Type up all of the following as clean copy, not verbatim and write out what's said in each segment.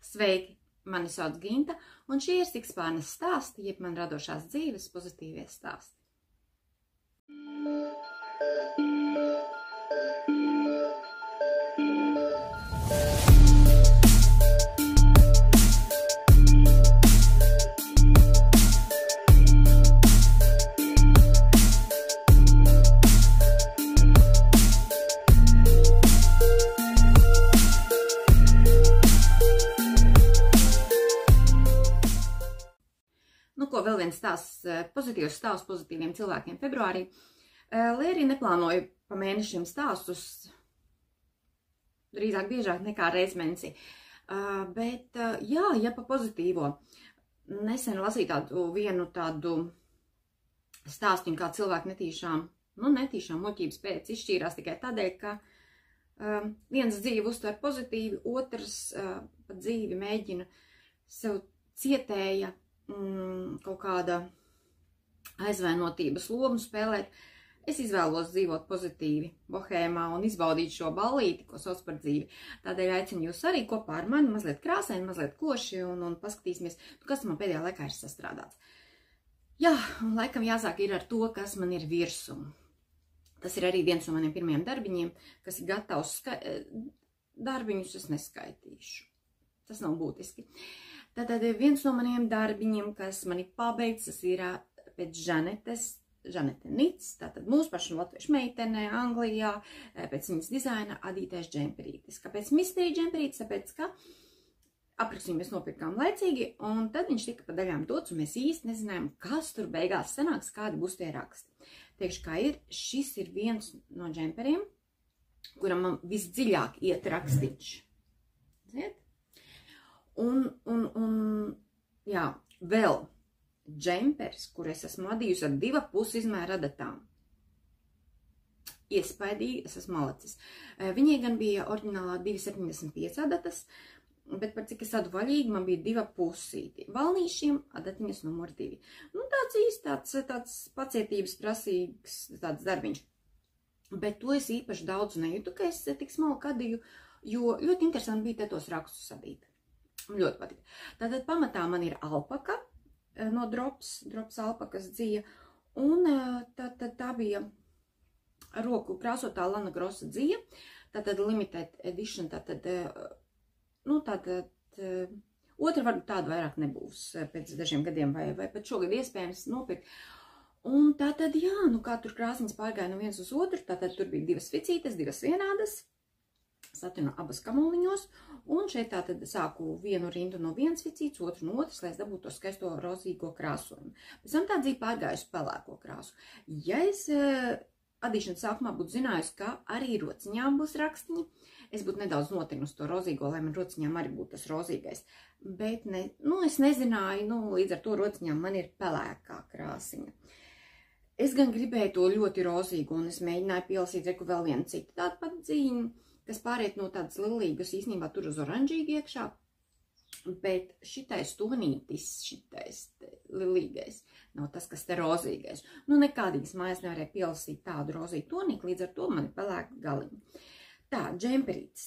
Sveiki! Mani sauc Ginta, un šie ir Sikspārnes stāsti, jeb man radošās dzīves pozitīvie stāsti. Vēl viens stāsts, pozitīvs stāsts pozitīviem cilvēkiem februārī. Lai arī neplānoju pa mēnešiem stāstus, drīzāk biežāk nekā reiz mēnesī. Bet, ja pa pozitīvo, nesen lasīju tādu stāstu, kā cilvēki netīšām muļķības pēc izšķīrās tikai tādēļ, ka viens dzīvi uztver pozitīvi, otrs pa dzīvi mēģina sev cietēja kaut kāda aizvainotības lomu spēlēt. Es izvēlos dzīvot pozitīvi, bohēmā un izbaudīt šo ballīti, ko sauc par dzīvi. Tādēļ aicinu jūs arī kopā ar mani mazliet krāsaini, mazliet koši un paskatīsimies, kas man pēdējā laikā ir sastrādāts. Jā, un laikam jāsāk ir ar to, kas man ir virsū. Tas ir arī viens no maniem pirmajiem darbiņiem, kas ir gatavs darbiņus es neskaitīšu. Tas nav būtiski. Tātad viens no maniem darbiņiem, kas man ir pabeigts, tas ir pēc Žanete Nits, tātad mūsu pašu latviešu meitene Anglijā, pēc viņas dizaina adītais džemperītis. Kāpēc misteri džemperītis? Tāpēc, ka aprakstu mēs nopirkām laicīgi, un tad viņš tika pa daļām dots, un mēs īsti nezinājām, kas tur beigās sanāks, kādi būs tie raksti. Teikšu, kā ir, šis ir viens no džemperiem, kuram man visdziļāk iet rakstīts. Ziet? Jā, vēl džempers, kur es esmu adījusi ar 2,5 izmēra adatām. Iespaidīgi, es esmu malacis. Viņai gan bija oriģinālā 2,75 adatas, bet par cik es adu vaļīgi, man bija 2,5. Valnīšiem adatiņas numur 2. Tāds īsti tāds pacietības prasīgs tāds darbiņš. Bet to es īpaši daudz nejūtu, ka es tik smalku adīju, jo ļoti interesanti bija te tos rakstus adīt. Ļoti patīk. Tātad pamatā man ir alpaka no Drops alpakas dzija, un tā bija roku krāsotā Lana Grossa dzija, tātad limited edition, tātad otra varbūt tāda vairāk nebūs pēc dažiem gadiem, vai pat šogad iespējams nopirkt. Un tātad, jā, kā tur krāsnes pārgāja no viens uz otru, tātad tur bija 2 ficītes, 2 vienādas, satinu abas kamoliņos, un šeit tātad sāku vienu rindu no vienas ficītes, otru no otras, lai es dabūtu to skaisto rozīgo krāsojumu. Pēc tam tā dzīve pārgājusi pelēko krāsu. Ja es adīšanas sākumā būtu zinājusi, ka arī rociņām būs rakstiņi, es būtu nedaudz notinusi to rozīgo, lai man rociņām arī būtu tas rozīgais. Bet es nezināju, līdz ar to rociņām man ir pelēkā krāsiņa. Es gan gribēju to ļoti rozīgu, un es mēģināju pielasīt reku vēl vienu citu tādu pat dzīņu, kas pāriet no tādas lilīgas īstenībā tur uz oranžīgi iekšā, bet šitais tonītis, šitais lilīgais, nav tas, kas te rozīgais. Nekādīgas mājās nevarēja pielasīt tādu rozīgu tonīku, līdz ar to man ir pelēka galiņa. Tā, džemperītis.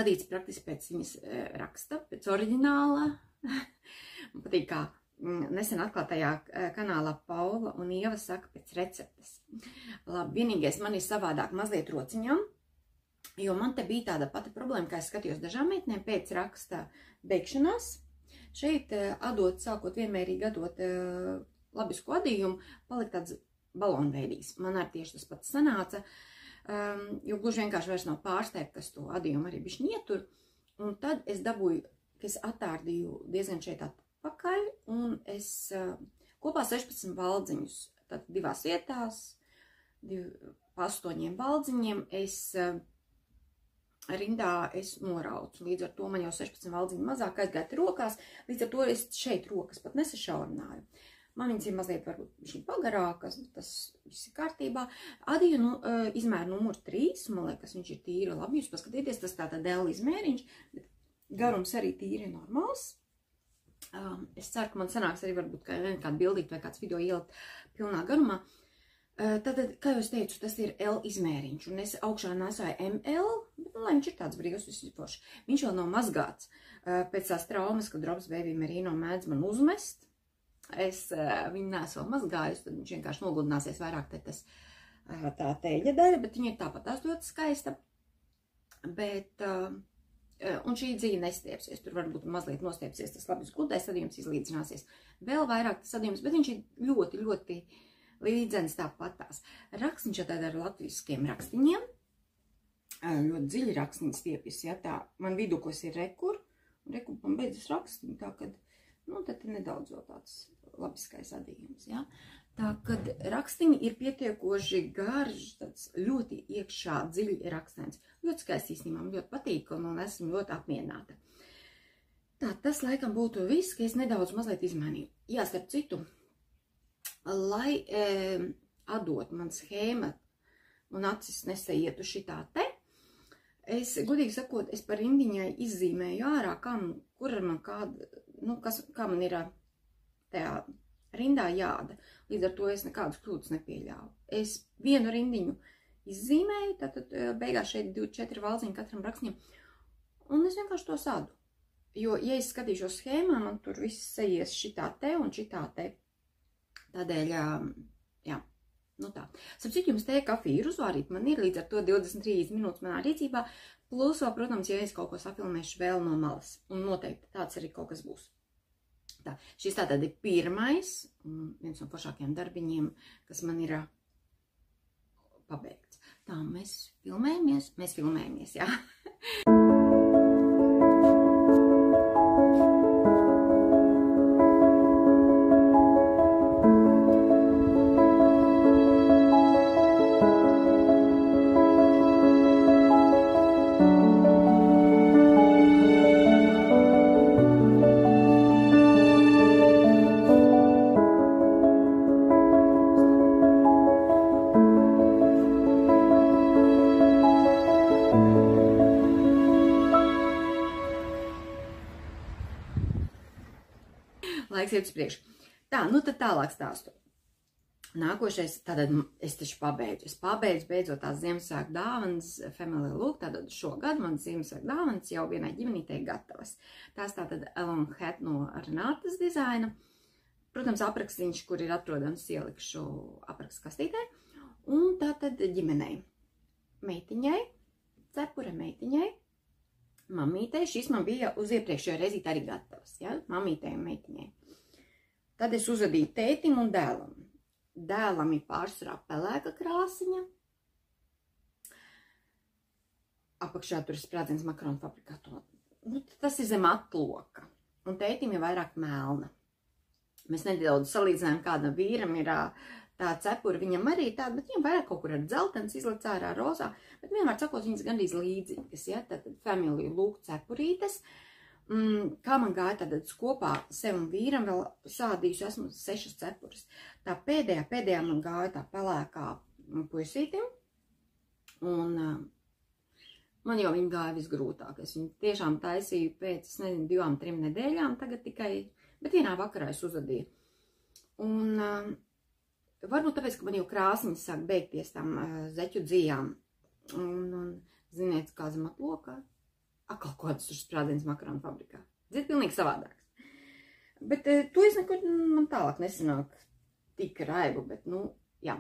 Adīts praktiski pēc viņas raksta, pēc oriģināla. Man patīk, kā nesen atklātajā kanālā Paula un Ieva saka pēc receptes. Labi, vienīgais man ir savādāk mazliet rociņām, jo man te bija tāda pati problēma, kā es skatījos dažām meitnēm pēc raksta beigšanās. Šeit sākot vienmērīgi adot labisku adījumu, palika tāds balonveidīgs. Man arī tieši tas pats sanāca, jo gluži vienkārši vairs nav pārsteigta, kas to adījumu arī bišķi ietur. Un tad es dabūju, ka es attārdīju diezgan šeit atpakaļ, un es kopā 16 valdziņus, tad 2 vietās, pa 8 valdziņiem rindā es noraucu. Līdz ar to man jau 16 valdziņi mazāk aizgāja rokās, līdz ar to es šeit rokas pat nesašaurināju. Man viņas ir mazliet varbūt šī pagarākas, tas viss ir kārtībā. Adīju izmēru numur 3, man liekas, viņš ir tīri labi. Jūs paskatieties, tas tātad L izmēriņš, bet garums arī tīri normāls. Es ceru, ka man sanāks arī varbūt kādu bildīt vai kāds video ielikt pilnā garumā. Tātad, kā jau es teicu, tas ir L izmēriņš, un es augšā nesāju ML, bet, lai viņš ir tāds brīvs, vispār. Viņš vēl nav mazgāts. Pēc tās traumas, kad Drops Baby Merino mēdz man uzmest, es viņu nesu vēl mazgājusi, tad viņš vienkārši nogludināsies vairāk tā teļa daļa, bet viņa ir tāpat tās ļoti skaista. Bet, un šī dzīve nestiepsies, tur varbūt mazliet nostiepsies tas labs gludais sadījums, izlīdzināsies vēl vairāk tas sadījums, bet viņš ir ļoti, ļoti līdzenis tāpatās. Rakstiņš tāda ar latviskiem rakstiņiem, ļoti dziļi rakstiņi stiepjas, ja tā, man vidukos ir rekur, un rekur man beidzas rakstiņi, tā kad, nu, tad ir nedaudz vēl tāds labiskais sadījums, ja. Tā kad rakstiņi ir pietiekoši garš, tāds ļoti iekšā dziļi rakstēns. Ļoti skaisti īstenībā, man ļoti patīk, un esmu ļoti apmierināta. Tā, tas laikam būtu viss, ka es nedaudz mazliet izmainīju. Jā, starp citu, lai atdot man schēma un acis nesaietu šitā te, es, godīgi sakot, es par rindiņai izzīmēju ārā, kur man kāda, nu, kā man ir tajā rindā jāda. Līdz ar to es nekādus kļūdas nepieļāvu. Es vienu rindiņu izzīmēju, tātad beigās šeit 24 valziņi katram rakstņam, un es vienkārši to sādu. Jo, ja es skatīšos schēmā, man tur viss sajies šitā te un šitā te. Tādēļ, jā, nu tā. Sapratu, jums te kafija ir uzvārīta, man ir līdz ar to 20-30 minūtes manā rīcībā, plus vēl, protams, ja es kaut ko safilmēšu vēl no malas, un noteikti tāds arī kaut kas būs. Tā, šis tātad ir pirmais, viens no foršākajiem darbiņiem, kas man ir pabeigts. Tā, mēs filmējamies, jā. Laiks iet uz priekšu. Tā, nu tad tālāk stāstu. Nākošais, tātad es taču pabeidzu. Es pabeidzu beidzot tās Ziemassvētku dāvanas Family Look, tātad šogad man Ziemassvētku dāvanas jau vienai ģimenītei gatavas. Tās tātad Ellen Hat no Renātas dizaina. Protams, aprakstīņš, kur ir atrodams, ielikšu aprakstu kastītē. Un tātad ģimenei. Meitiņai, cepura meitiņai. Mamītei, šis man bija uz iepriekšējo reizīti arī gatavs, ja? Mamītei un meitiņai. Tad es uzvedīju tētim un dēlam. Dēlam ir pārsvarā pelēka krāsiņa. Apakšā tur ir sprādziens makaronu fabrikāto. Nu, tas ir zem atloka. Un tētim ir vairāk melna. Mēs nedaudz salīdzinājām, kāda vīram ir tā cepura, viņam arī tāda, bet viņam vairāk kaut kur ar dzeltens izlec ārā rozā, bet vienmēr sakot, viņas gandrīz līdzīgas, ja, tad Family Look cepurītes. Kā man gāja tātad kopā sev un vīram vēl sādījuši, esmu 6 cepures. Tā pēdējā man gāja tā pelēkā puisītim, un man jau viņa gāja visgrūtāk. Es viņu tiešām taisīju pēc, es nezinu, 2-3 nedēļām, tagad tikai, bet vienā vakarā es uzvedīju. Un varbūt tāpēc, ka man jau krāsniņas sāk beigties tam zeķu dzījām. Un ziniet, kā zem atlokā. Atkal kāds tur sprādziens makaronu fabrikā. Ziniet, pilnīgi savādāks. Bet to es nekur man tālāk nesanāk tik raibu, bet, nu, jā.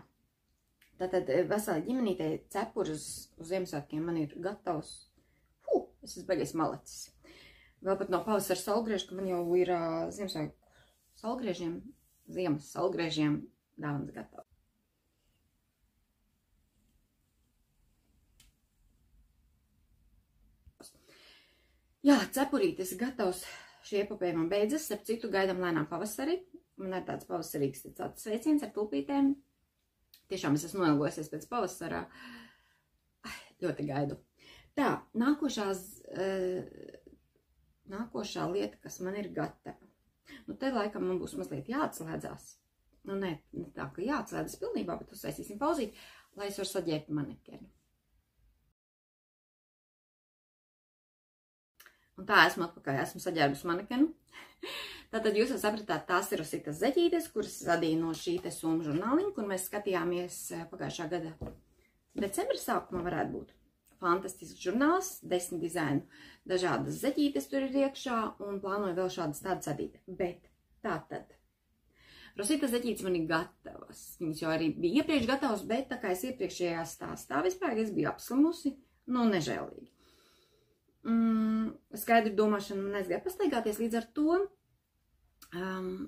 Tātad vesela ģimenītē cepures uz Ziemassvētkiem man ir gatavs. Es esmu baigais malacis. Vēl pat no pavasara saulgrieža, ka man jau ir Ziemassvētku saulgriežiem, ziemas saulgriežiem dāvanas gatavs. Jā, cepurītes gatavs, šī epopēja man beidzas, ar citu gaidām lēnām pavasari. Man ir tāds pavasarīgs sveiciens ar tulpītēm. Tiešām es esmu noilgojusies pēc pavasarā. Ļoti gaidu. Tā, nākošā lieta, kas man ir gatava. Nu, te laikam man būs mazliet jāatslēdzās. Nu, ne tā, ka jāatslēdzas pilnībā, bet uzsaisīsim pauzīt, lai es varu saģērbt manekeni. Un tā esmu atpakaļ, esmu saģērbusi manekenu. Tātad jūs jau sapratāt, tās ir Rositas zeķītes, kuras radīja no šī te somu žurnāliņa, kur mēs skatījāmies pagājušā gada decembra sākumā varētu būt. Fantastisks žurnāls, 10 dizainu, dažādas zeķītes tur ir iekšā un plānoju vēl šādas tādas sadīt. Bet tātad, Rositas zeķītes man ir gatavas. Viņas jau arī bija iepriekš gatavas, bet tā kā es iepriekšējā stāstā vispār es biju apslimusi, nu nežēlīgi. Skaidru domāšanu man aizgāja pastaigāties, līdz ar to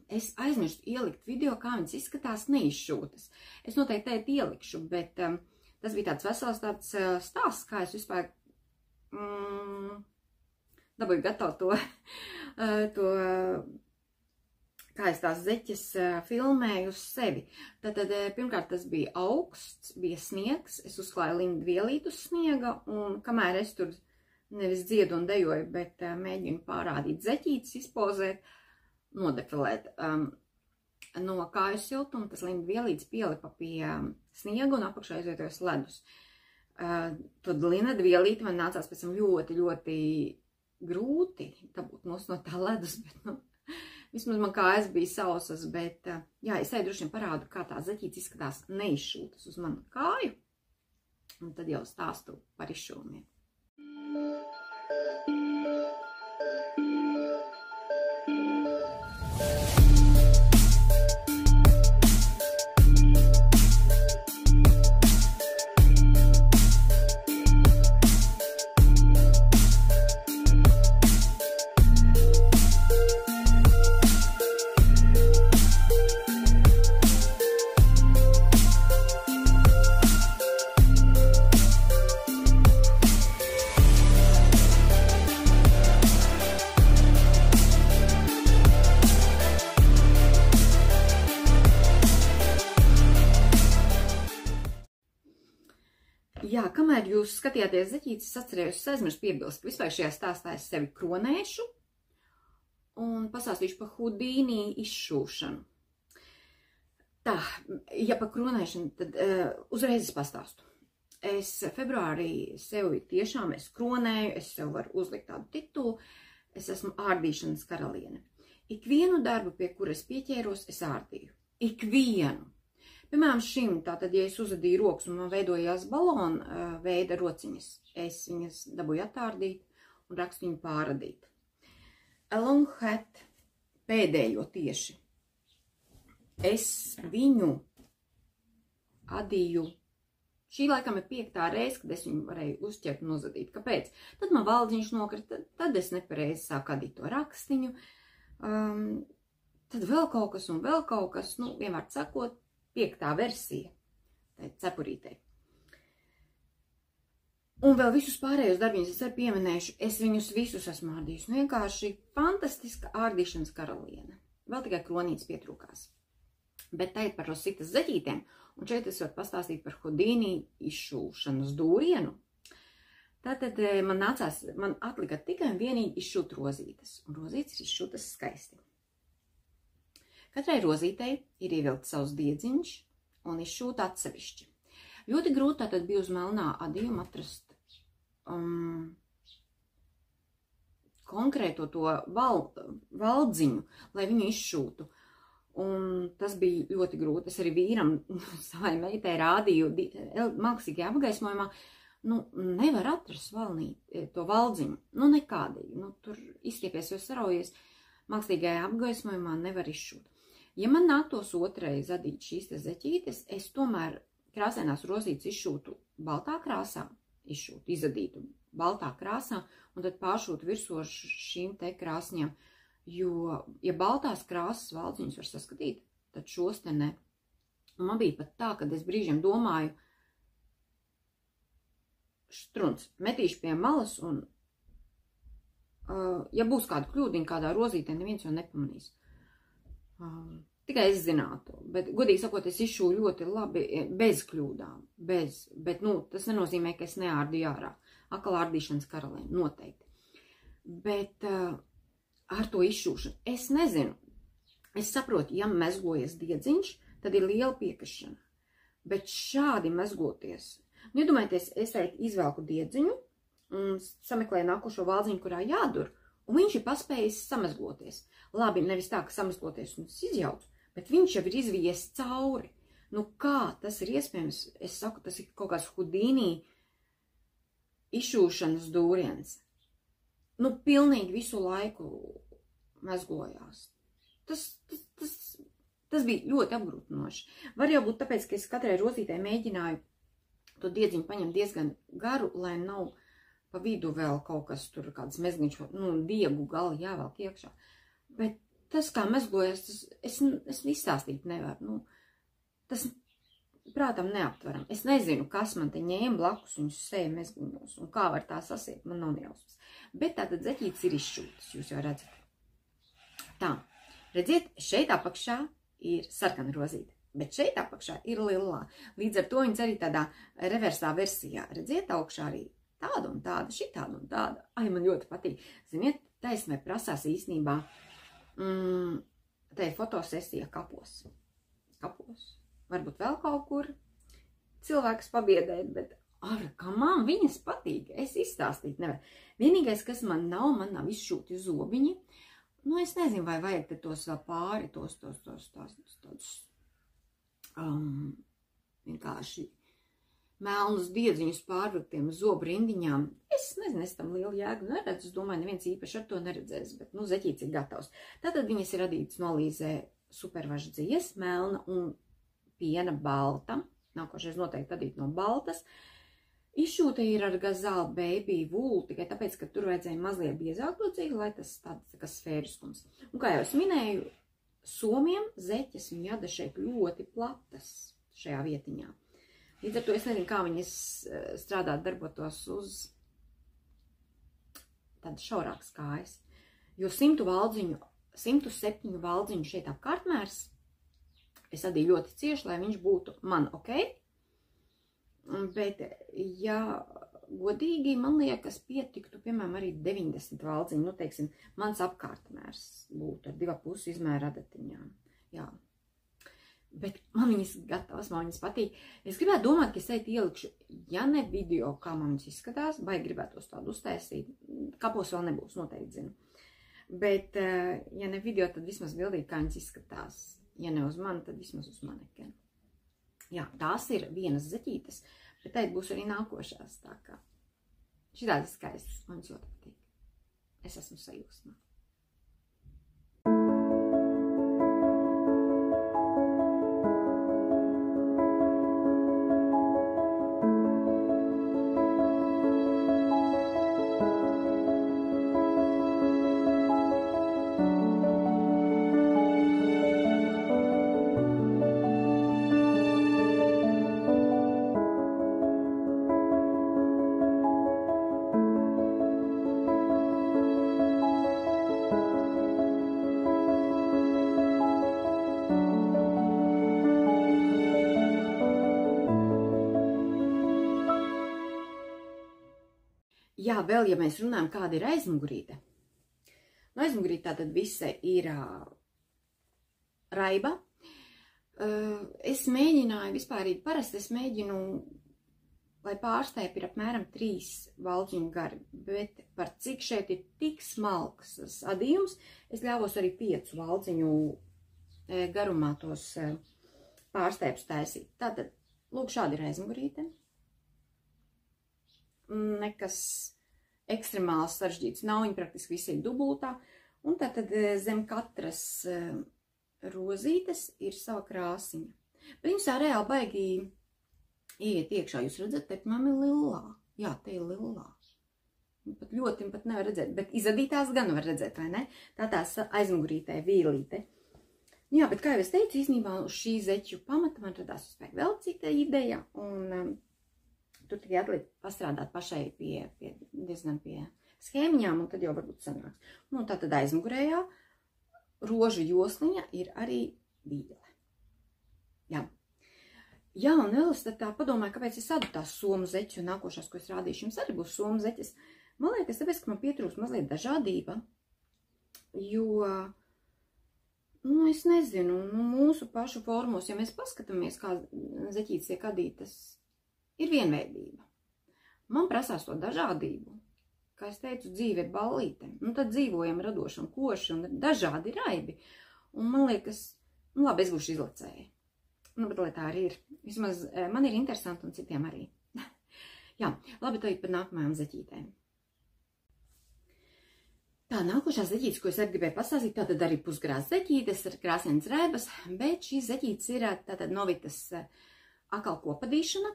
es aizmirstu ielikt video, kā viņas izskatās neizšūtas. Es noteikti teikt ielikšu, bet tas bija tāds vesels tāds stāsts, kā es vispār dabūju gatavu to kā es tās zeķes filmēju uz sevi. Tātad pirmkārt tas bija augsts, bija sniegs, es uzklāju lindu vielītu uz sniega, un kamēr es tur nevis dziedu un dejoju, bet mēģinu pārādīt zeķītes, izpozēt, nodefilēt no kāju siltuma, tas lindu vielītes pielipa pie sniega un apakšā aizvietojas ledus. Tad lindu vielīti man nācās pēc tam ļoti, ļoti grūti dabūt mūs no tā ledus, bet, nu, vismaz man kājas bija sausas, bet, jā, es droši vien parādu, kā tās zeķītes izskatās neizšūtas uz manu kāju, un tad jau stāstu par izšūmiem. Jā, kamēr jūs skatījāties zeķītes, es atcerējos, es aizmirstu piebilst, ka vispār šajā stāstā es sevi kronēšu un pastāstīšu par Houdini izšūšanu. Tā, ja par kronēšanu, tad uzreiz es pastāstu. Es februārī sevi tiešām kronēju, es sev varu uzlikt tādu titulu, es esmu ārdīšanas karaliene. Ikvienu darbu, pie kura es pieķēros, es ārdīju. Ikvienu. Piemēram, šim, tātad, ja es uzadīju rokas un man veidojās balona veida rociņas, es viņas dabūju attārdīt un rakstu viņu pāradīt. A long hat pēdējo tieši. Es viņu adīju, šī laikam ir 5. reize, kad es viņu varēju uzķert un uzadīt. Kāpēc? Tad man valdziņš nokrita, tad es nepareizi sāku adīt to rakstiņu, tad vēl kaut kas un vēl kaut kas, nu, vienmēr sakot, 5. versija, tai cepurītei. Un vēl visus pārējos darbiņus es arī pieminēšu, es viņus visus esmu ārdījusi. Vienkārši fantastiska ārdīšanas karaliene. Vēl tikai kronītes pietrūkās. Bet tagad par Rositas zeķītēm, un šeit es varu pastāstīt par Houdini izšūšanas dūrienu. Tātad man atlika tikai un vienīgi izšūt rozītes, un rozītes ir izšūtas skaisti. Katrai rozītei ir ievilkts savs diedziņš un izšūt atsevišķi. Ļoti grūti tātad bija uz melnā adījuma atrast konkrēto to valdziņu, lai viņu izšūtu. Un tas bija ļoti grūti. Es arī vīram savai meitai rādīju mākslīgajā apgaismojumā, nu, nevar atrast to valdziņu. Nu, nekādīgi. Nu, tur izstiepies, jo saraujies mākslīgajā apgaismojumā nevar izšūt. Ja man nāktos otrais adīt šīs te zeķītes, es tomēr krāsainās rozītes izšūtu baltā krāsā, izadītu baltā krāsā, un tad pāršūtu virsū šīm te krāsņām, jo, ja baltās krāsas valdziņus var saskatīt, tad šos te ne. Un man bija pat tā, kad es brīžiem domāju, štruns, metīšu pie malas, un, ja būs kāda kļūdiņa kādā rozītē, neviens jau nepamanīs. Tikai es zinātu, bet, godīgi sakot, es izšūju ļoti labi, bez kļūdām, bet, nu, tas nenozīmē, ka es neārdīju ārā. Akal ārdīšanas karaliene, noteikti. Bet ar to izšūšanu, es nezinu, es saprotu, ja mezgojas diedziņš, tad ir liela piekašana, bet šādi mezgoties, nu, iedomājieties, es izvelku diedziņu un sameklēju nākošo valdziņu, kurā jādur, Un viņš ir paspējis samazgloties. Labi, nevis tā, ka samazgloties un izjauc, bet viņš jau ir izvies cauri. Nu kā tas ir iespējams? Es saku, tas ir kaut kāds Houdini izšūšanas dūriens. Nu, pilnīgi visu laiku mezglojās. Tas bija ļoti apgrūtinoši. Var jau būt tāpēc, ka es katrai rozītē mēģināju to diedziņu paņemt diezgan garu, lai nav pa vidu vēl kaut kas tur, kāds mezgliņš, nu, diegu gali jāvelk iekšā. Bet tas, kā mezglojas, es izstāstīt nevaru. Nu, tas prātam neaptveram. Es nezinu, kas man te ņēma blakus un sēja mezgliņos, un kā var tā sasiet, man nav nejausmas. Bet tātad zeķītes ir izšūtas, jūs jau redzat. Tā, redziet, šeit apakšā ir sarkana rozīte, bet šeit apakšā ir lilā. Līdz ar to viņas arī tādā reversā versijā. Redziet, augšā arī tāda un tāda, šitāda un tāda. Ai, man ļoti patīk. Ziniet, taisnē prasās īstenībā te ir fotosesija kapos. Kapos. Varbūt vēl kaut kur cilvēks pabiedēt, bet kā man viņas patīk, es izstāstīt nevaru. Vienīgais, kas man nav izšūti zobiņi. Nu, es nezinu, vai vajag te tos vēl pāri, tos vienkārši melnus diedziņus pārvilktiem zobu rindiņām. Es nezinu, es tam lielu jēgu neredzu, es domāju, neviens īpaši ar to neredzēs, bet, nu, zeķīts ir gatavs. Tātad viņas ir radītas no Līzē supervaža dzies, melna un piena balta. Nākošais noteikti radīt no baltas. Izšūta ir ar Gazelle Baby Wool, tikai tāpēc, ka tur vajadzēja mazliet biezāk locīgi, lai tas tāds tā kā sfēriskums. Un kā jau es minēju, somiem zeķes viņa jada šeit ļoti platas šajā vietiņā. Līdz ar to es nezinu, kā viņas strādāt, darbotos uz tādas šaurākas kājas. Jo 107 valdziņu šeit apkārtmērs, es adīju ļoti cieši, lai viņš būtu man ok. Bet, ja godīgi, man liekas, pietiktu, piemēram, arī 90 valdziņu, nu, teiksim, mans apkārtmērs būtu ar 2,5 izmēra adatiņām. Jā. Bet man viņas gatavas, man viņas patīk. Es gribētu domāt, ka es šeit ielikšu, ja ne video, kā man viņas izskatās, vai gribētos tādu uztaisīt. Kapos vēl nebūs, noteikti zinu. Bet, ja ne video, tad vismaz bildīt, kā viņas izskatās. Ja ne uz mani, tad vismaz uz manekeni. Jā, tās ir vienas zeķītes, bet teit būs arī nākošās, tā kā. Šitādas skaistas, man ļoti patīk. Es esmu sajūsmā. Jā, vēl, ja mēs runājam, kāda ir aizmugurīte. No aizmugurīte tātad visa ir raiba. Es mēģināju vispārīgi, parasti es mēģinu, lai pārstēpi ir apmēram 3 valdziņu gari, bet par cik šeit ir tik smalks adījums, es ļāvos arī 5 valdziņu garumā tos pārstēpus taisīt. Tātad, lūk, šāda ir aizmugurīte. Nekas ekstremāls sarežģīts nav, viņa praktiski visi ir dubultā, un tātad zem katras rozītes ir sava krāsiņa. Bet viņas tā reāli baigi ieiet iekšā, jūs redzat, te man ir lilā. Jā, te ir lilā. Pat ļoti pat nevar redzēt, bet izadītās gan var redzēt, vai ne? Tā tās aizmugurītē vīlīte. Jā, bet kā jau es teicu, īstenībā uz šī zeķu pamata man radās uzspēk vēl cita ideja, un tur tikai atliek pastrādāt pašai diezgan pie schēmiņām, un tad jau varbūt sanāks. Nu, tā tad aizmugurējā rožu josliņa ir arī vīle. Jā. Jā, un vēl es tā padomāju, kāpēc es adu tās somu zeķu, un nākošās, ko es rādīšu, jums arī būs somu zeķes. Man liekas, tāpēc, ka man pietrūkst mazliet dažādība, jo, nu, es nezinu, nu, mūsu pašu formos, ja mēs paskatāmies, kā zeķītes tiek adītas, ir vienveidība. Man prasās to dažādību. kā es teicu, dzīve ir ballīte. Nu, tad dzīvojam radoši un koši un dažādi raibi. Un man liekas, nu labi, es būšu izlacēja. Nu, bet lai tā arī ir. Vismaz man ir interesanti un citiem arī. Jā, labi, tagad par nākamajām zeķītēm. Tā, nākošās zeķītes, ko es arī gribēju pastāstīt, tātad arī pusgrāz zeķītes ar krāsainas raibas, bet šīs zeķītes ir tātad Novitas akal kopadīšana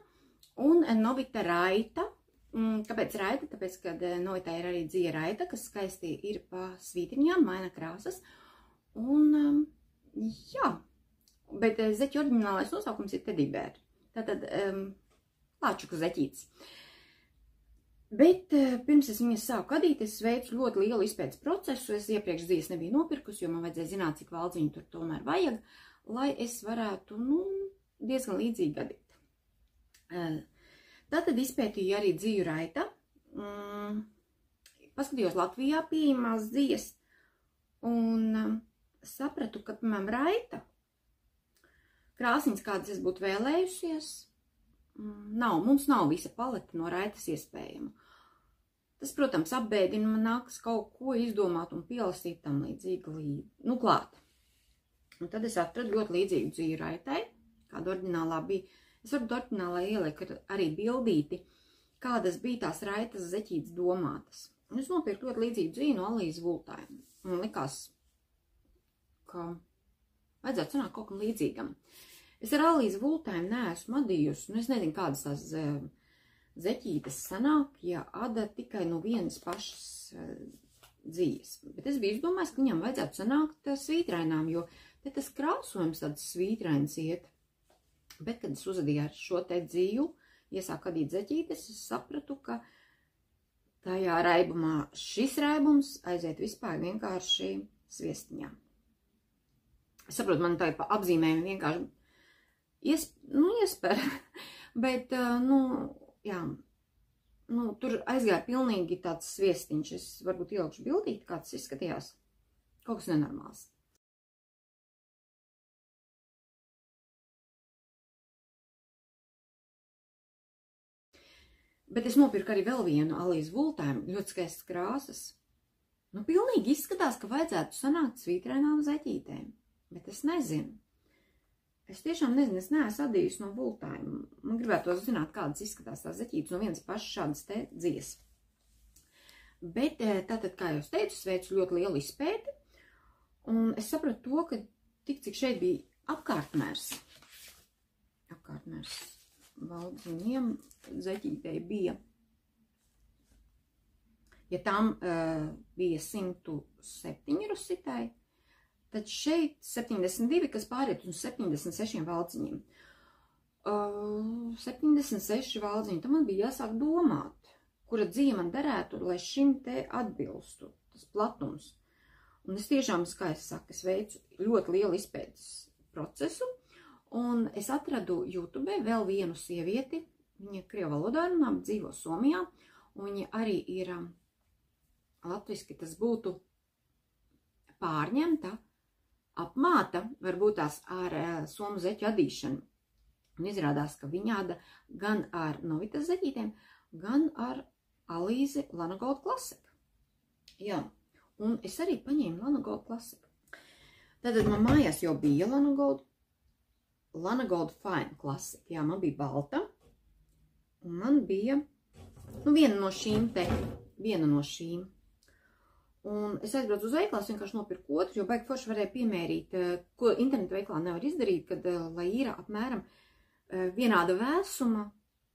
un Novita raita. Kāpēc raita? Tāpēc, kad Novitā ir arī dzija raita, kas skaisti ir pa svītriņām, maina krāsas. Un, jā, bet zeķu oriģinālais nosaukums ir Teddy Bear. Tātad lāčuku zeķītes. Bet pirms es viņas sāku adīt, es veicu ļoti lielu izpētes procesu. Es iepriekš dzijas nebiju nopirkusi, jo man vajadzēja zināt, cik valdziņu tur tomēr vajag, lai es varētu, nu, diezgan līdzīgi adīt. Tātad izpētīju arī dziju raita. Paskatījos Latvijā pieejamās dzijas un sapratu, ka, piemēram, raita krāsiņas, kādas es būtu vēlējusies, mums nav visa paleta no raitas iespējama. Tas, protams, apbēdina, man nākas kaut ko izdomāt un pielasīt tam līdzīgi, nu, klāt. Un tad es atradu ļoti līdzīgu dzīvi raitai, kāda oriģinālā bija. Es varbūt oriģinālā ielieku arī bildīti, kādas bija tās raitas zeķītes domātas. Un es nopirku ļoti līdzīgu dzīvi no Alīzes Vultājuma. Un likās, ka vajadzētu sanākt kaut kam līdzīgam. Es ar Alīzi Vultājuma neesmu adījusi, nu es nezinu, kādas tās zeķītes sanāk, ja ada tikai no vienas pašas dzīves. Bet es biju izdomājis, ka viņam vajadzētu sanākt svītrainām, jo te tas krāsojums tāds svītrains iet. Bet, kad es uzadīju ar šo te dzīvu, iesāku adīt zeķītes, es sapratu, ka tajā raibumā šis raibums aiziet vispār vienkārši sviestiņā. Es saprotu, man tā ir pa apzīmējumi vienkārši iesper, bet, jā, tur aizgāja pilnīgi tāds sviestiņš. Es varbūt ielikšu bildīt, kā tas izskatījās. Kaut kas nenormāls. Bet es nopirku arī vēl vienu Alīzes Vultājuma, ļoti skaistas krāsas. Nu, pilnīgi izskatās, ka vajadzētu sanākt svītrainām zeķītēm, bet es nezinu. Es tiešām nezinu, es neesmu adījusi no Vultājuma. Man gribētu zināt, kādas izskatās tās zeķītes no vienas pašas šādas te dzies. Bet tātad, kā jau es teicu, es veicu ļoti lielu izpēti, un es sapratu to, ka tik cik šeit bija apkārtmērs valdziņiem zeķītei bija, ja tam bija 107 rusitai, tad šeit 72, kas pāriet uz 76 valdziņiem. 76 valdziņi, tam man bija jāsāk domāt, kura dzīve man derētu, lai šim te atbilstu, tas platums. Un es tiešām, kā es saku, es veicu ļoti lielu izpētes procesu, un es atradu YouTube vēl vienu sievieti, viņa krievu valodā runā, dzīvo Somijā, un viņa arī ir latviski, tas būtu pārņemta, apmāta, varbūt tās ar somu zeķu adīšanu. Un izrādās, ka viņa ada gan ar Novitas zeķītēm, gan ar Alīzi Lanagold Classic. Jā, un es arī paņēmu Lanagold Classic. Tātad man mājās jau bija Lanagold Fine Classic. Jā, man bija balta. Un man bija, viena no šīm. Un es aizbraucu uz veiklās, vienkārši nopirku otru, jo baigi forši varēja piemērīt, ko internetu veiklā nevar izdarīt, kad, lai ir apmēram vienāda vēsuma,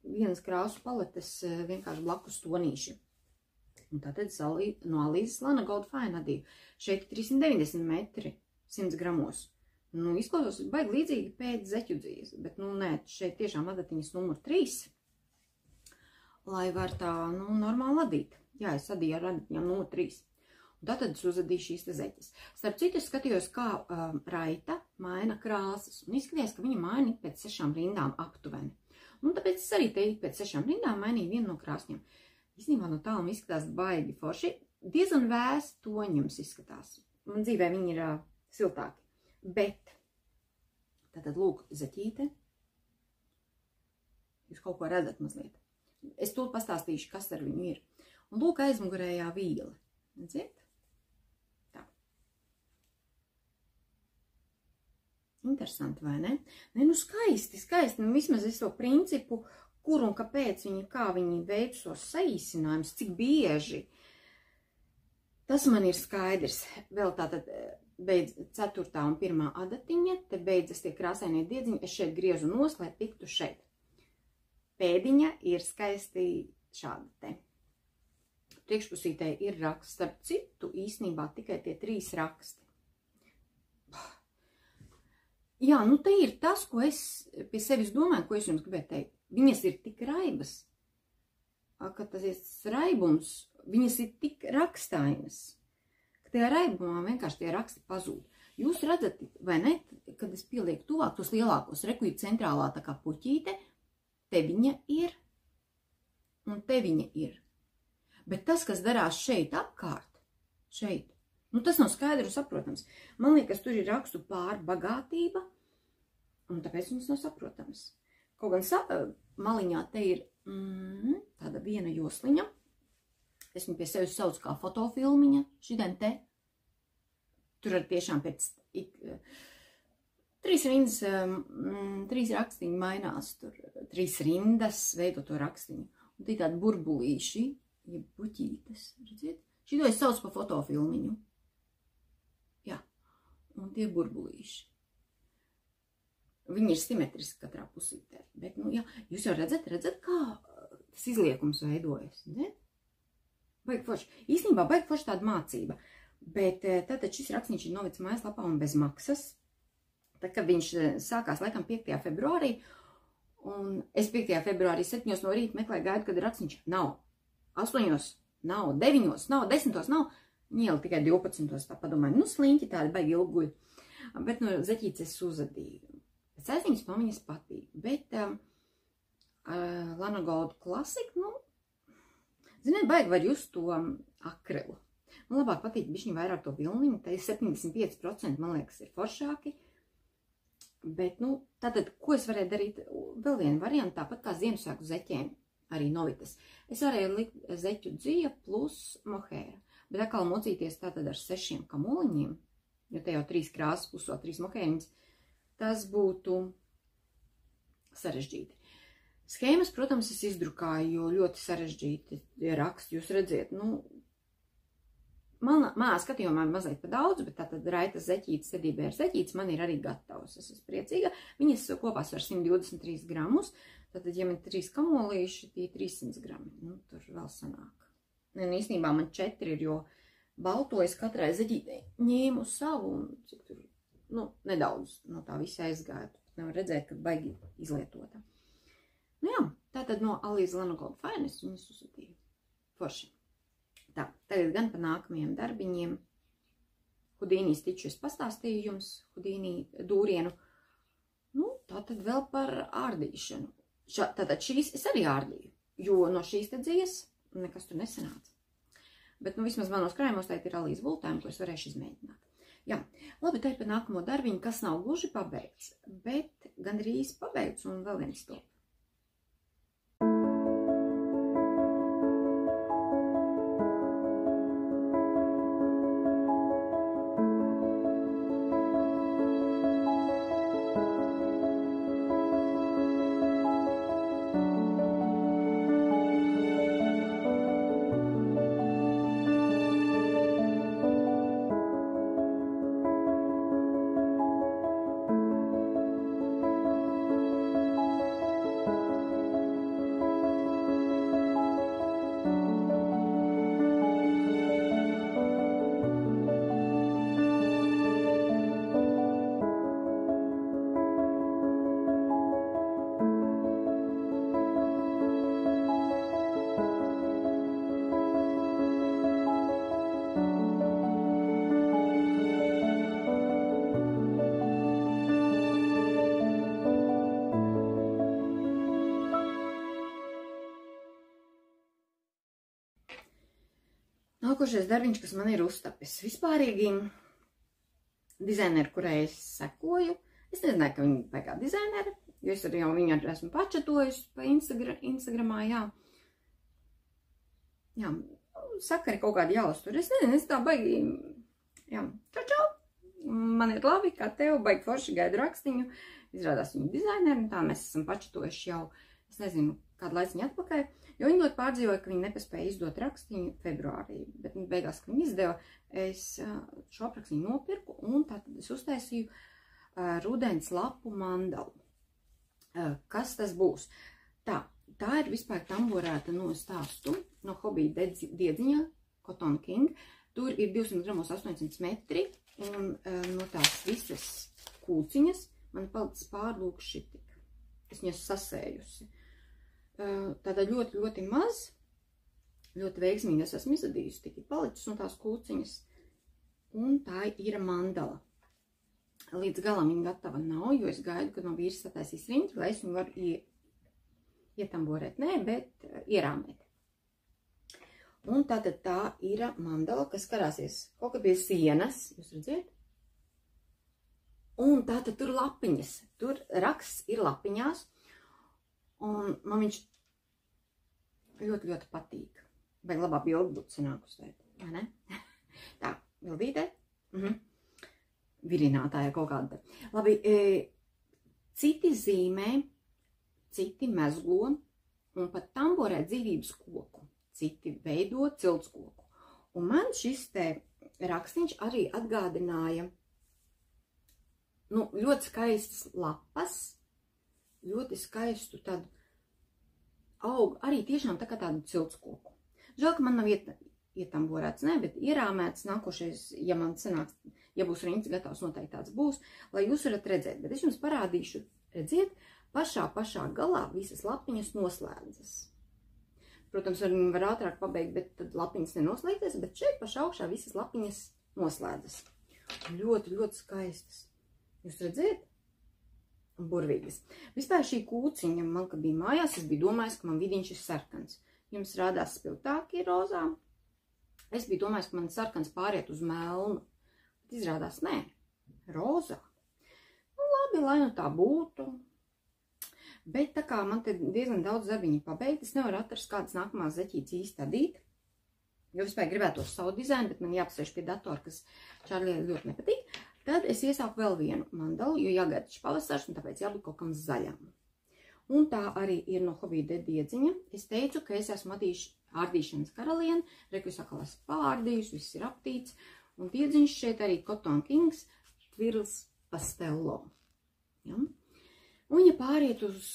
vienas krāsu paletes vienkārši blakus tonīši. Un tātad no Alīzes Lanagold Fine adīju. Šeit 390 metri, 100 gramos. Nu, izklausās baigi līdzīgi pēc zeķu dzīves, bet, nē, šeit tiešām adatiņas numur 3, lai var tā, normāli adīt. Jā, es adīju ar adatiņām numur 3. Un tātad es uzadīju šīs te zeķes. Starp citu, es skatījos, kā raita maina krāsas, un izskatījās, ka viņa maina pēc 6 rindām aptuveni. Un tāpēc es arī te pēc 6 rindām mainīju vienu no krāsņiem. Īstenībā no tālum izskatās baigi forši, diezgan vēsi toņums izskatās. Man dzīvē viņi ir siltāki. Bet, tātad lūk, zeķīte. Jūs kaut ko redzat mazliet. Es to pastāstīšu, kas ar viņu ir. Un lūk, aizmugurējā vīle. Redziet? Tā. Interesanti, vai ne? Ne, nu skaisti. Nu, vismaz es to principu, kur un kāpēc kā viņi veic tos saīsinājumus, cik bieži. Tas man ir skaidrs. Vēl tātad beidz 4. un 1. adatiņa, te beidzas tie krāsainie diedziņi, es šeit griezu nost, lai tiktu šeit. Pēdiņa ir skaisti šāda te. Priekšpusītē ir raksts, starp citu īstenībā tikai tie 3 raksti. Jā, nu te ir tas, ko es pie sevis domāju, ko es jums gribēju teikt. Viņas ir tik raibas, ka tas raibums, viņas ir tik rakstainas, ka tajā raibumā vienkārši tie raksti pazūd. Jūs redzat, vai ne, kad es pielieku tuvāk tos lielākos, reku ir centrālā tā kā puķīte, te viņa ir, un te viņa ir. Bet tas, kas darās šeit apkārt, šeit, nu tas nav skaidrs un saprotams. Man liekas, tur ir rakstu pārbagātība, un tāpēc mums nav saprotams. Kaut gan maliņā te ir tāda viena josliņa. Es viņu pie sevis saucu kā fotofilmiņa, šitien te. Tur ar tiešām pēc 3 rindas, 3 rakstiņi mainās, tur 3 rindas veido to rakstiņu. Un tie tādi burbulīši, ja puķītes, redziet? Šito es saucu pa fotofilmiņu. Jā, un tie burbulīši. Viņi ir simetriski katrā pusītē. Bet, nu, jā, jūs jau redzat, kā tas izliekums veidojas, ne? Baigi forši. Īstenībā baigi forši tāda mācība. Bet tātad šis rakstiņš ir novicis mājaslapā un bez maksas. Tad, kad viņš sākās laikam 5. februārī, un es 5. februārī 7. no rīta meklēju gaidu, kad rakstiņš nav. 8. nav, 9. nav, 10. nav. Iela tikai 12. tā padomāju. Nu, sliņķi tādi baigi ilguļi. Bet, nu, zeķītes es uzadīju. Pēc aizviņas man viņas patīk, bet Lana Gold Classic, nu, ziniet, baigi var just to akrilu. Man labāk patīk bišķiņ vairāk to vilniņu, tā ir 75%, man liekas, ir foršāki. Bet, nu, tātad, ko es varēju darīt? Vēl viena varianta, tāpat kā Ziemassvētku zeķiem, arī novitas. Es varēju likt zeķu dzija plus mohēra, bet atkal mocīties tātad ar 6 kamoliņiem, jo te jau 3 krāsas plus vēl 3 mohēriņas. Tas būtu sarežģīti. Schēmas, protams, es izdrukāju, jo ļoti sarežģīti raksti. Jūs redziet, nu, manā skatījumā mazliet pa daudz, bet tātad raitas zeķītes, sedībē ar zeķītes man ir arī gatavs. Es esmu priecīga. Viņas kopā svar 123 gramus. Tātad, ja man 3 kamolīši, tie 300 grami. Nu, tur vēl sanāk. Un īstenībā man 4 ir, jo balto es katrai zeķītei ņēmu savu un cik tur. Nu, nedaudz no tā visa aizgāja. Nevar redzēt, ka baigi izlietota. Nu jā, tātad no Alīza Lana Gold Finest viņas uzsūtīju. Forši. Tā, tagad gan pa nākamajiem darbiņiem. Hudīnī stiču es pastāstīju jums, Hudīnī dūrienu. Nu, tātad vēl par ārdīšanu. Tātad šīs es arī ārdīju, jo no šīs te dzies nekas tur nesanāca. Bet, nu, vismaz manos krājumos tā ir Alīza bultājumi, ko es varēšu izmēģināt. Jā, labi, tā ir par nākamo darbiņu, kas nav gluži pabeigts, bet gandrīz pabeigts un vēl viens top. Nākošais darbiņš, kas man ir uztapis vispārīgi dizaineri, kurai es sekoju. Es nezināju, ka viņi ir kā dizaineri, jo es arī jau viņu esmu pačatojusi pa Instagramā, jā. Jā, sakari kaut kādi jāuztur. Es nezinu, es tā baigi, jā, čau. Man ir labi, kā tev, baigi forši gaidu rakstiņu. Izrādās viņu dizaineri, un tā mēs esam pačatojuši jau, es nezinu, kādu laiciņu atpakaļ, jo viņi ļoti pārdzīvoja, ka viņi nepaspēja izdot rakstiņu februārī, bet beigās, ka viņi izdeva, es šo aprakstiņu nopirku, un tātad es uztaisīju rudens lapu mandalu. Kas tas būs? Tā ir vispār tamborēta no stāstu, no hobija diedziņa, Cotton King. Tur ir 200 gramos 800 metri, un no tās visas kūciņas man palicis pārlūk šitik. Es viņas sasējusi. Tātad ļoti, ļoti maz, ļoti veiksmīgi es esmu izadījusi, tik ir palicis no tās kūciņas. Un tā ir mandala. Līdz galam viņa gatava nav, jo es gaidu, kad man vīrs sataisīs rindu, lai es viņu varu ietamborēt. Nē, bet ierāmēt. Un tātad tā ir mandala, kas karāsies kaut kā pie sienas, jūs redziet? Un tātad tur lapiņas, tur raksts ir lapiņās, un man viņš ļoti, ļoti patīk. Vai labā bildi būtu sanāk uzvērt, vai ne? Tā, bildītē. Virinātāja kaut kāda. Labi, citi zīmē, citi mezglo, un pat tamborē dzīvības koku. Citi veido ciltskoku. Un man šis te rakstiņš arī atgādināja ļoti skaistas lapas, ļoti skaistu tādu augu, arī tiešām tā kā tādu ciltskoku. Žēl, ka man nav ietamborēts, ne, bet ierāmēts nākošais, ja man sanāks, ja būs rinds gatavs, noteikti tāds būs, lai jūs varat redzēt. Bet es jums parādīšu, redziet, pašā galā visas lapiņas noslēdzas. Protams, viņi var ātrāk pabeigt, bet tad lapiņas nenoslēgties, bet šeit pašā augšā visas lapiņas noslēdzas. Ļoti, ļoti skaistas. Jūs redziet? Burvīgas. Vispār šī kūciņa man, kad bija mājās, es biju domājis, ka man vidiņš ir sarkans. Jums rādās spiltāki rozā. Es biju domājis, ka man sarkans pāriet uz melnu. Bet izrādās, nē, rozā. Nu, labi, lai nu tā būtu. Bet tā kā man te diezgan daudz darbiņu pabeigt, es nevaru atrast kādas nākamās zeķītes īsti adīt. Jo vispār gribētos savu dizainu, bet man jāpasēž pie datora, kas Čārlijai ļoti nepatīk. Tad es iesāku vēl vienu mandalu, jo jāgaida taču pavasars, un tāpēc jābūt kaut kam zaļam. Un tā arī ir no hobija diedziņa. Es teicu, ka es esmu ārdīšanas karaliene, reku es atkal esmu pārdījusi, viss ir aptīts. Un diedziņš šeit arī Cotton Kings Twirls Pastello. Ja? Un, ja pāriet uz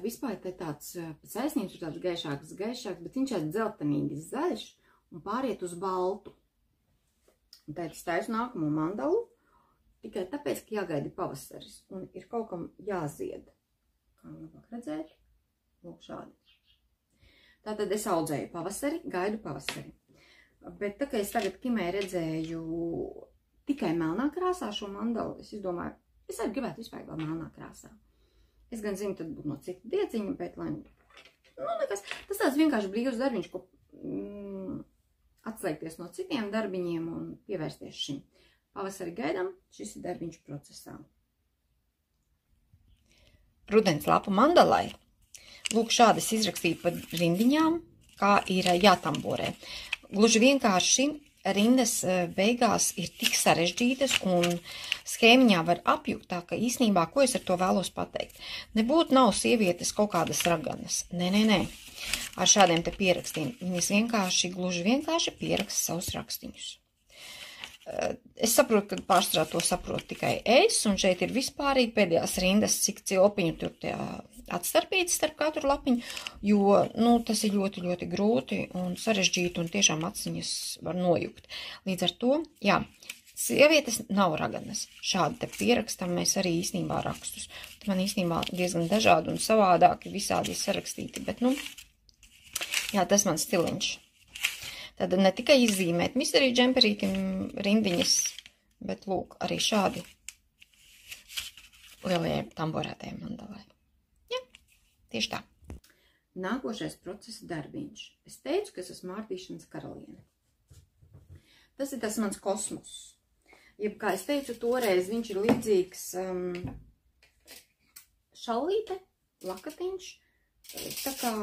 vispār tāds pēc aizsniegums ir tāds gaišāks, bet viņš ir dzeltenīgi zaļš un pāriet uz baltu. Un tā es taisu nākamo mandalu, tikai tāpēc, ka jāgaida pavasaris un ir kaut kam jāzied. Kā labāk redzēt? Lūk šādi. Tātad es audzēju pavasari, gaidu pavasari. Bet tā kā es tagad Kimē redzēju tikai melnā krāsā šo mandalu, es izdomāju, es arī gribētu vispār vēl melnā krāsā. Es gan zinu, tad būtu no cita diedziņa, bet lai nekas. Tas tāds vienkārši brīvs darbiņš, ko atslēgties no citiem darbiņiem un pievērsties šim. Pavasari gaidām, šis ir darbiņš procesā. Rudens lapu mandalai. Lūk, šādas izrakstīju pa rindiņām, kā ir jātamborē. Gluži vienkārši rindas beigās ir tik sarežģītas un schēmiņā var apjukt tā, ka īsnībā, ko es ar to vēlos pateikt. Nebūtu nav sievietes kaut kādas raganas. Nē. Ar šādiem te pierakstiem. Viņas gluži vienkārši pieraksta savus rakstiņus. Es saprotu, ka pārstrā to saprotu tikai es, un šeit ir vispārīgi pēdējās rindas, cik cilpiņu tur tie atstarpītas starp katru lapiņu, jo, tas ir ļoti, ļoti grūti un sarežģīti, un tiešām aciņas var nojukt. Līdz ar to, jā, sievietes nav raganas. Šādi te pierakstam mēs arī īstenībā rakstus. Man īstenībā diezgan dažādi un savādāki visādi sarakstīti, bet, jā, tas man stiliņš. Tad ne tikai izzīmēt misteriju džemperītim rindiņas, bet lūk, arī šādi lielajai tamborētajai mandalai. Jā, tieši tā. Nākošais procesa darbiņš. Es teicu, ka es esmu ārdīšanas karaliene. Tas ir tas mans kosmos. Jeb, kā es teicu, toreiz viņš ir līdzīgs šallīte, lakatiņš, tā kā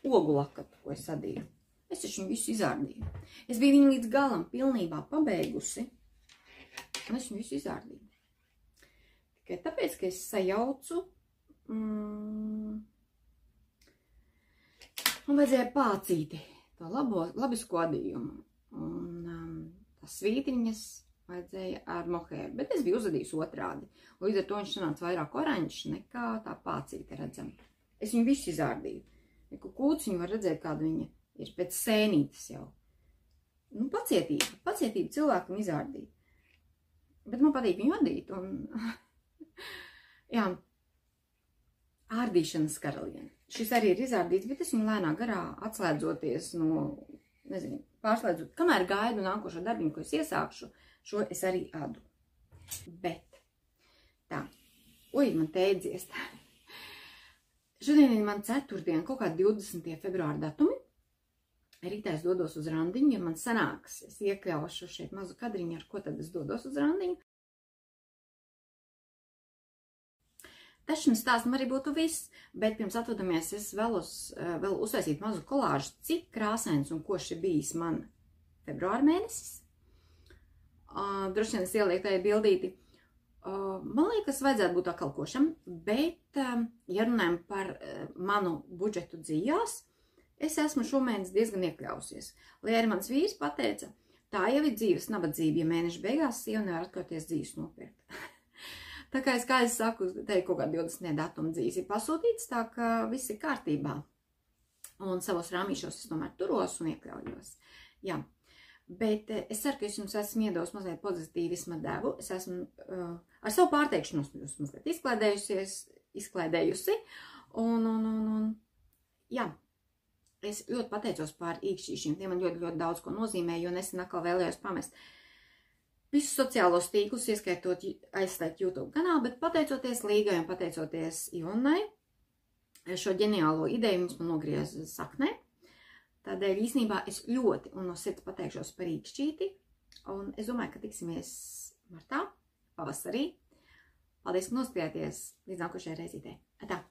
ogu lakatu, ko es adīju. Es taču viņu visu izārdīju. Es biju viņu līdz galam pilnībā pabeigusi, un es viņu visu izārdīju. Tikai tāpēc, ka es sajaucu, un vajadzēja pācīti to labisko adījumu. Un tas svītiņas vajadzēja ar mohēru, bet es biju uzadījis otrādi. Līdz ar to viņš sanāca vairāk oranžs nekā tā pācīte redzam. Es viņu visu izārdīju. Kūts viņu var redzēt, kāda viņa ir pēc sēnītes jau. Nu, pacietība cilvēkam izārdīt. Bet man patīk viņu adīt un, jā, ārdīšanas karaliene. Šis arī ir izārdīts, bet es viņu lēnā garā atslēdzoties no, nezinu, pārslēdzot, kamēr gaidu nākošo darbiņu, ko es iesākšu, šo es arī adu. Bet, tā, man tēdzies tā. Šodien ir man ceturtdiena, kaut kā 20. februāra datumi. Rītā es dodos uz randiņu, ja man sanāks, es iekļaušu šeit mazu kadriņu, ar ko tad es dodos uz randiņu. Tašana stāstam arī būtu viss, bet pirms atvadamies es vēl uztaisīt mazu kolāžu, cik krāsains un koši bijis man februāra mēnesis. Droši vien es ielieku tajā bildīti. Man liekas, vajadzētu būt atkal košam, bet, ja runājam par manu budžetu dzīvās, es esmu šomēnes diezgan iekļausies. Lai arī mans vīrs pateica, tā jau ir dzīves nabadzība, ja mēneša beigās sieva nevar atļauties dzīves nopirkt. Tā kā es saku, te ir kaut kā 20. datuma dzīves ir pasūtīts, tā ka viss ir kārtībā. Un savos rāmīšos es tomēr turos un iekļaujos. Jā, bet es ceru, ka es jums esmu iedos mazliet pozitīvisma devu. Es esmu ar savu pārteikšanos mazliet izklaidējusi. Un jā. Es ļoti pateicos par īkšķīšiem, tie man ļoti daudz ko nozīmē, jo nesen atkal vēlējos pamest visus sociālos tīklus, ieskaitot aizslēgt YouTube kanālu, bet pateicoties Līgai un pateicoties Ivonai, šo ģeniālo ideju mums man nogrieza saknē. Tādēļ īsnībā es ļoti un no sirds pateikšos par īkšķīti, un es domāju, ka tiksimies martā, pavasarī. Paldies, ka noskatījāties līdz nākošajai reizītei. Atā!